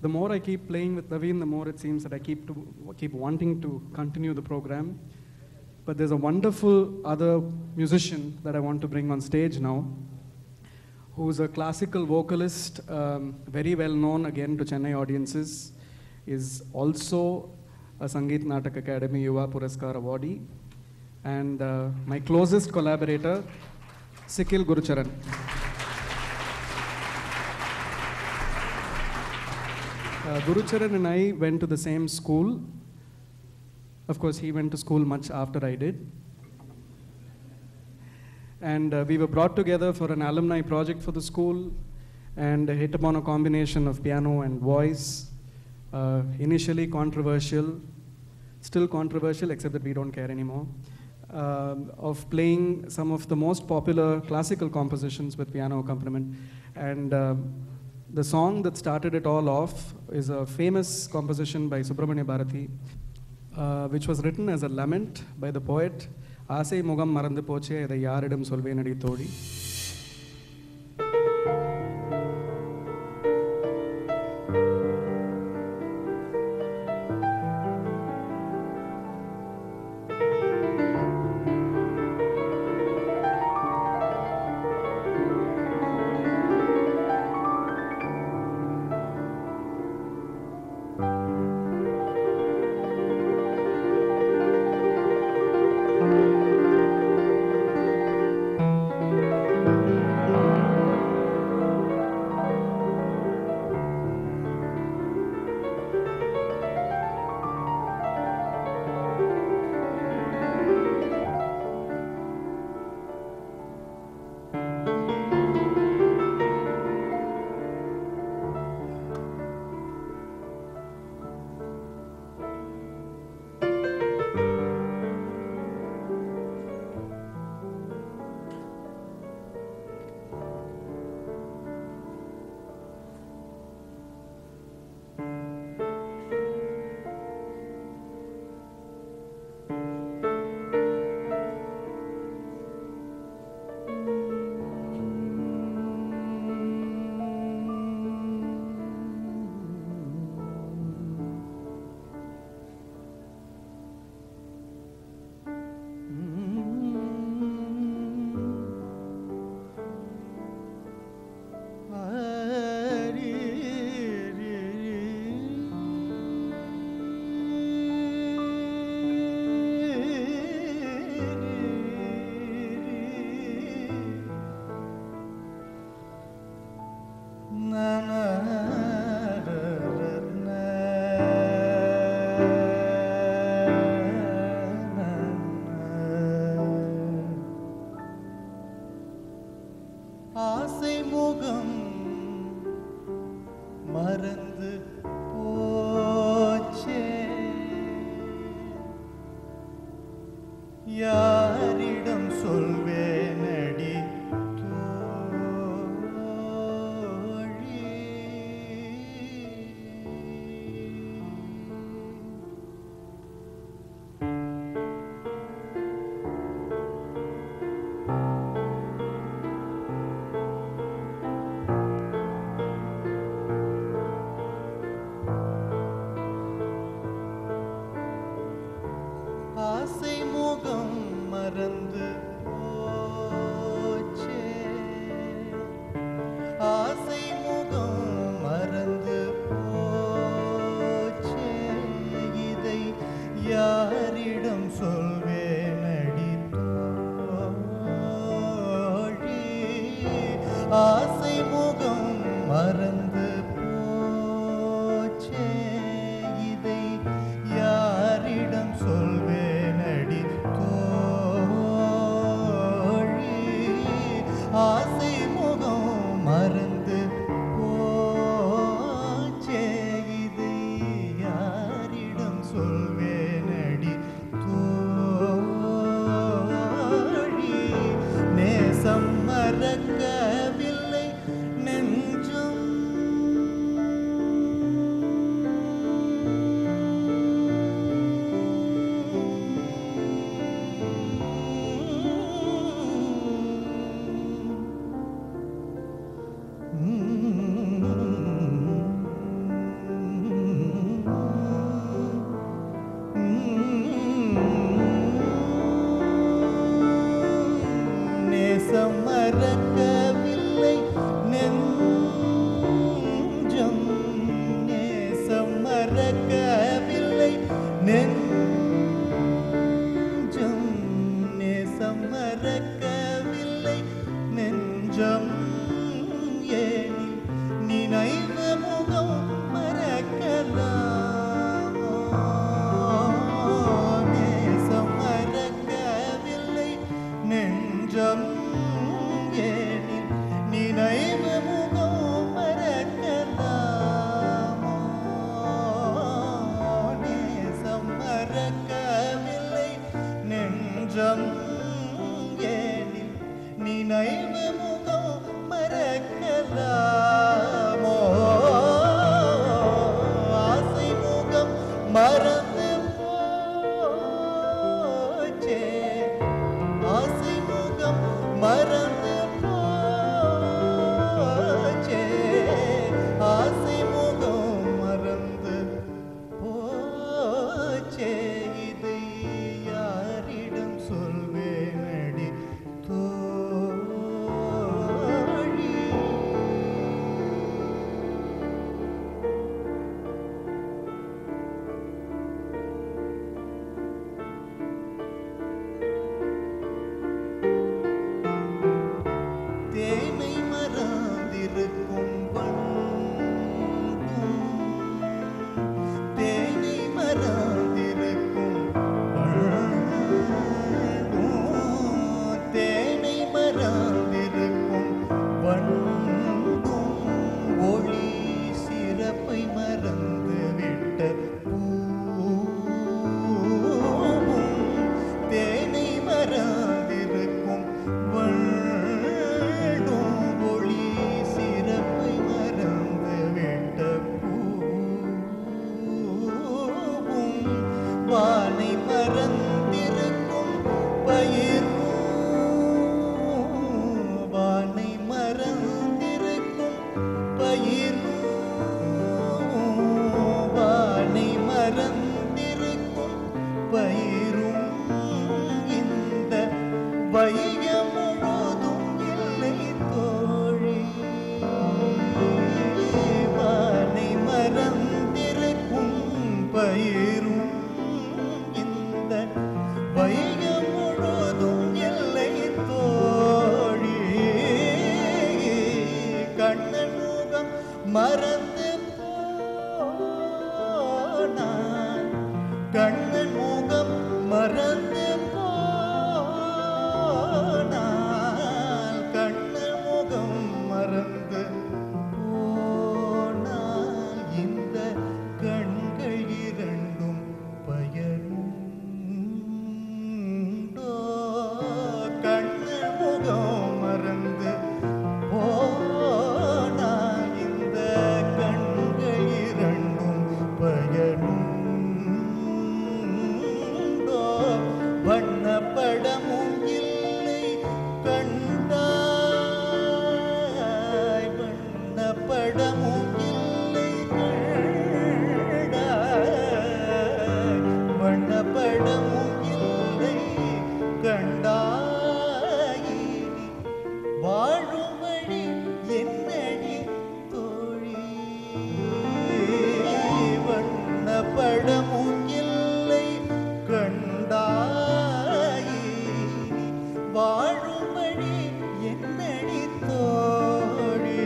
the more I keep playing with Naveen, the more it seems that I keep wanting to continue the program. But there's a wonderful other musician that I want to bring on stage now, who's a classical vocalist, very well known again to Chennai audiences, is also a Sangeet Natak Academy Yuva Puraskar awardee, and my closest collaborator, Sikil Gurucharan. Gurucharan and I went to the same school. Of course, he went to school much after I did. And we were brought together for an alumni project for the school and hit upon a combination of piano and voice. Initially controversial, still controversial except that we don't care anymore, of playing some of the most popular classical compositions with piano accompaniment. And the song that started it all off is a famous composition by Subramanya Bharati, which was written as a lament by the poet, Asai Mugam Marandu Poche, Idai Yaridam Solvenadi Thodi. மறக்கவில்லை நெஞ்சும் நெஞ்சம் any நினைவு முகம் மறக்கலாமோ நேசம் மறக்கவில்லை நெஞ்சம் any நினைவு முகம் மறக்கலாமோ நேசம் மறக்கவில்லை நெஞ்சம் ஏனி நினைவு முகம் மறக்கலாமோ ஆசை முகம் மறந்து போச்சே ஆசை முகம் மறந்து போச்சே ஆசை முகம் மறந்து போச்சே இதை யாரிடம் சொல்வேனடி தோழி தேனை மறந்திருக்கும் வண்டும் தேனை மறந்திருக்கும் வண்டும் தேனை மறந்திருக்கும் வண்டும் ஒளி சிறப்பை மறந்து விட்ட பூவும் தேனை மறந்திருக்கும் வண்டும் ஒளி சிறப்பை மறந்து விட்ட பூவும் வானை மறந்திருக்கும் பயிரும் வானை மறந்திருக்கும் பயிரும் வானை மறந்திருக்கும் பயிரும் இந்த வையம் முழுதும் இல்லை தோழி வானை மறந்திருக்கும் பயிரும் இந்த வையம் முழுதும் இல்லை தோழி கண்ணன் முகம் மறந்து போனான் கண்ணன் முகம் மறந்து போனான் கண்ணன் முகம் மறந்து போனால் இந்த கண்கள் இரண்டும் பயனுண்டோ கண்ணன் முகம் மறந்து போனால் இந்த கண்கள் இரண்டும் பயனுண்டோ வண்ணப்படமும் இல்லை கண்டாய் வண்ணப்படமும் இல்லை கண்டாய் வண்ணப்படமும் இல்லை கண்டாய் வாழும் வழி என்னடி தோழி வண்ணப்படமும் இல்லை கண்டாய் வாழும் வழி என்னடி தோழி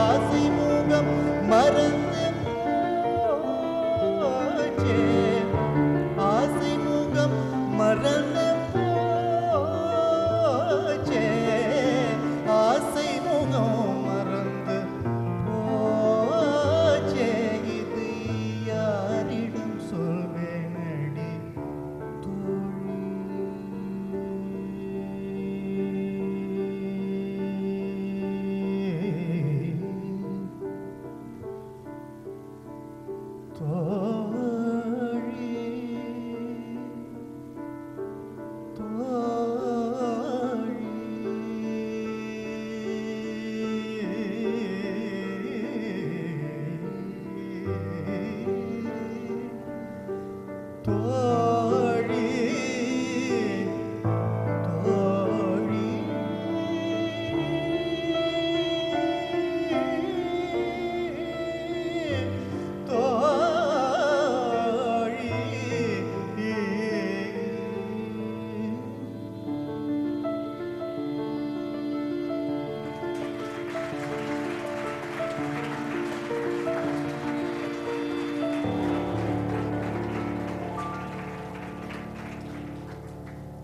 ஆசை முகம் மறந்து போச்சே ஆசை முகம் மறந்து போச்சே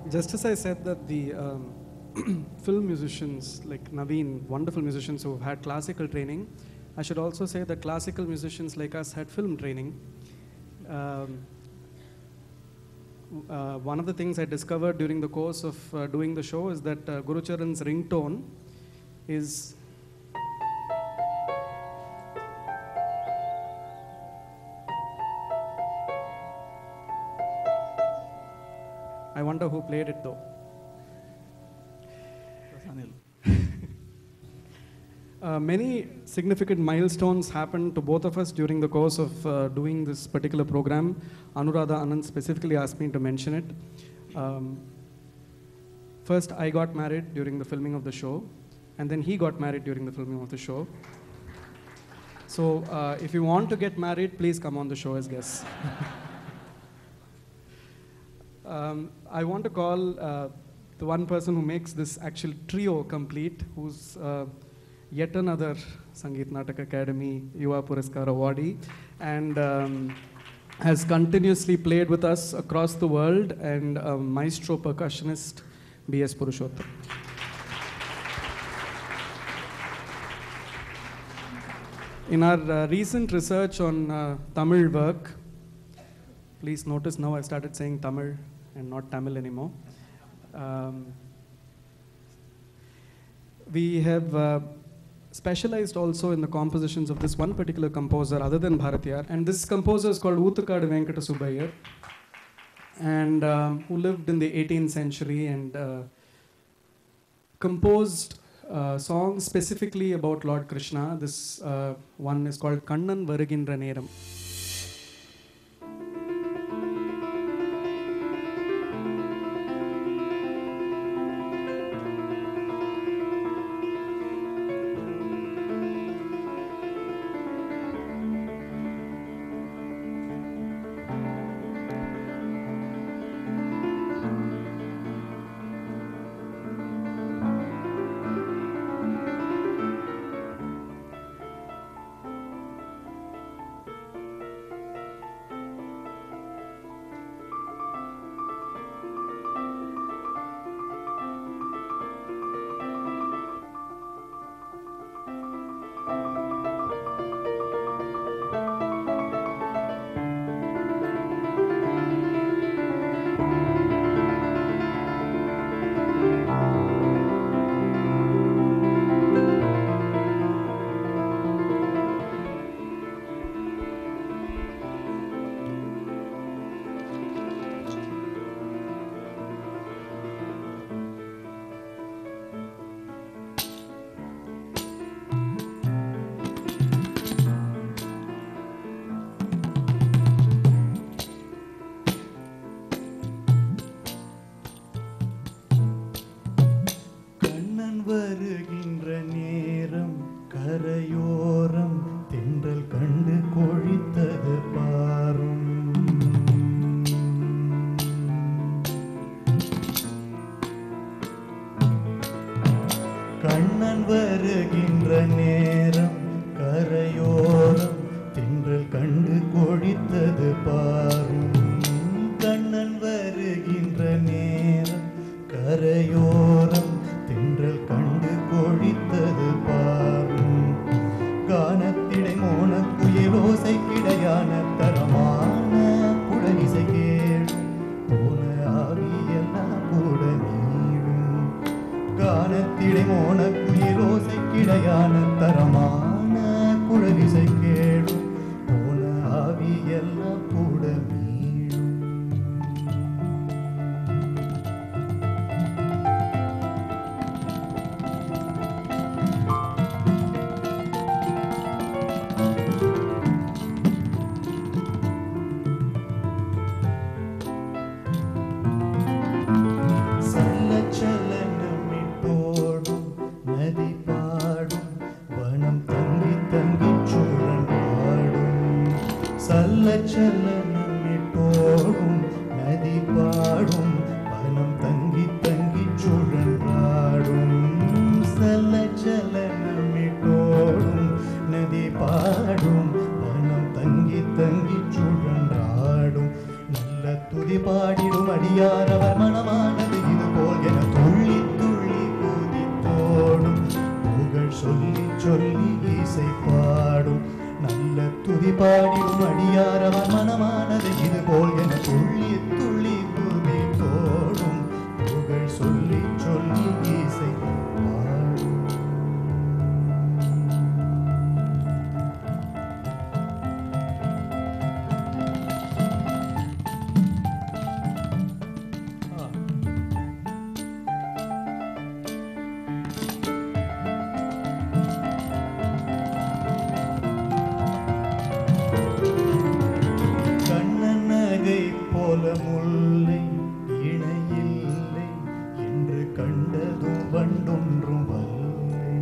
Just as I said that the film musicians like Naveen, wonderful musicians who have had classical training, I should also say that classical musicians like us had film training. One of the things I discovered during the course of doing the show is that Guru Charan's ringtone is I wonder who played it though. Many significant milestones happened to both of us during the course of doing this particular program. Anuradha Anand specifically asked me to mention it. First, I got married during the filming of the show, and then he got married during the filming of the show. So if you want to get married, please come on the show as guests. I want to call the one person who makes this actual trio complete, who's yet another Sangeet Natak Academy Yuva Puraskar awardee, and has continuously played with us across the world, and maestro percussionist B.S. Purushottam. In our recent research on Tamil work, please notice now I've started saying Tamil and not Tamil anymore. We have specialized also in the compositions of this one particular composer other than Bharatiyar. And this composer is called Oothukadu Venkata Subbayar, and who lived in the 18th century and composed songs specifically about Lord Krishna. This one is called Kannan Varuginra Neram. வருகின்ற நேரம் கரையோரம் தென்றல் கண்டு கொழித்தது பாரும். கண்ணன் வருகின்ற நேரம் கரையோரம் தென்றல் கண்டு கொழித்தது பாரும். கண்ணன் வருகின்ற நேரம் கரையோரம் தென்றல் கண்டு கொழித்தது பாரும். கானத்திடை மோன குயிலோசை கிடையான தரமான குடலிசை கேடும் போன ஆவியெல்லாம் கூட நீடும். கானத்திடை மோன குயிலோசை கிடையான தரமான குடலிசை கேடும் போன ஆவியெல்லாம் கூட நீடும். சலனமிட்டோடும் நதி பாடும் வனம் அடியாரவர் மனமானது இது போல் என துள்ளி துள்ளி குதி தோடும் புகழ் சொல்லி சொல்லி இசை பாடும். முல்லை இணையில்லை என்று கண்டதும் வண்டொன்றும் வல்லை.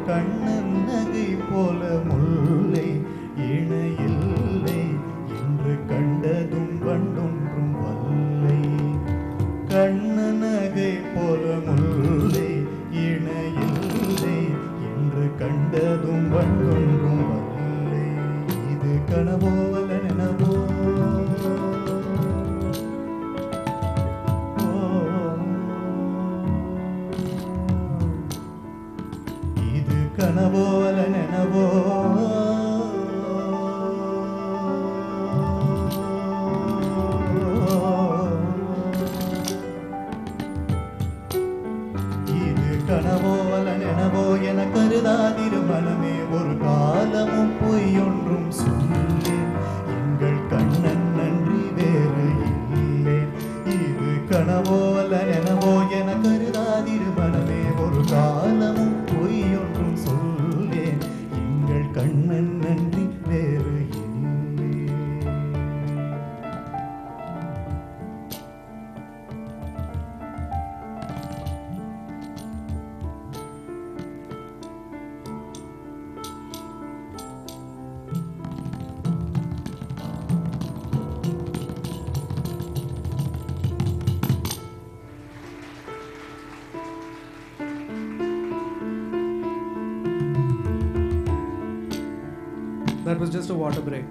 கண்ணன் நகை போல முல்லை இணையில்லை என்று கண்டதும் வண்டொன்றும் வல்லை. கண்ணன் நகை போல முல்லை இணையில்லை என்று கண்டதும் வண்டொன்றும் வல்லை. இது கனவோ அல்ல நினவோ? இது கனவோ அல்ல நினவோ? கனவோ அல்ல நினவோ என கருதாதிரு மனமே ஒரு காலமும் பொய்யொன்றும் சொல்லேன் எங்கள் கண்ணன் நன்றி வேறு இல்லை. இது கனவோ அல்ல நினவோ என கருதாதிரு மனமே ஒரு காலமும் பொய்யொன்றும் சொல்லேன் எங்கள் கண்ணன் நன்றி வேறு இல்லை. That was just a water break.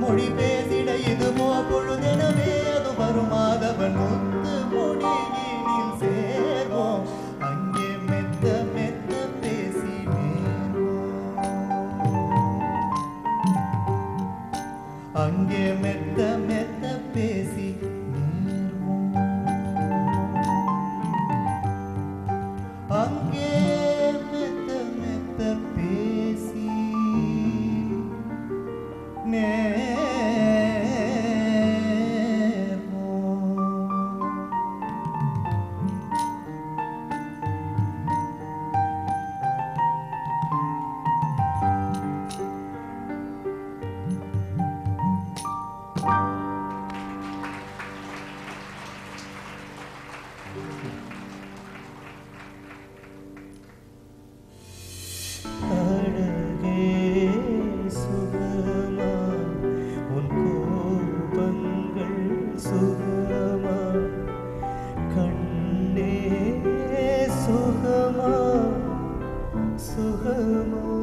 மொழி பேசிட இதுமோ பொழுதெனவே அது வருமாதவன் முத்து மொழியினில் சேர்வோம் அங்கே மெத்த மெத்த பேசி அங்கே மெத்த மெத்த பேசி அங்கே மெத்த மெத்த பேசி சுகமா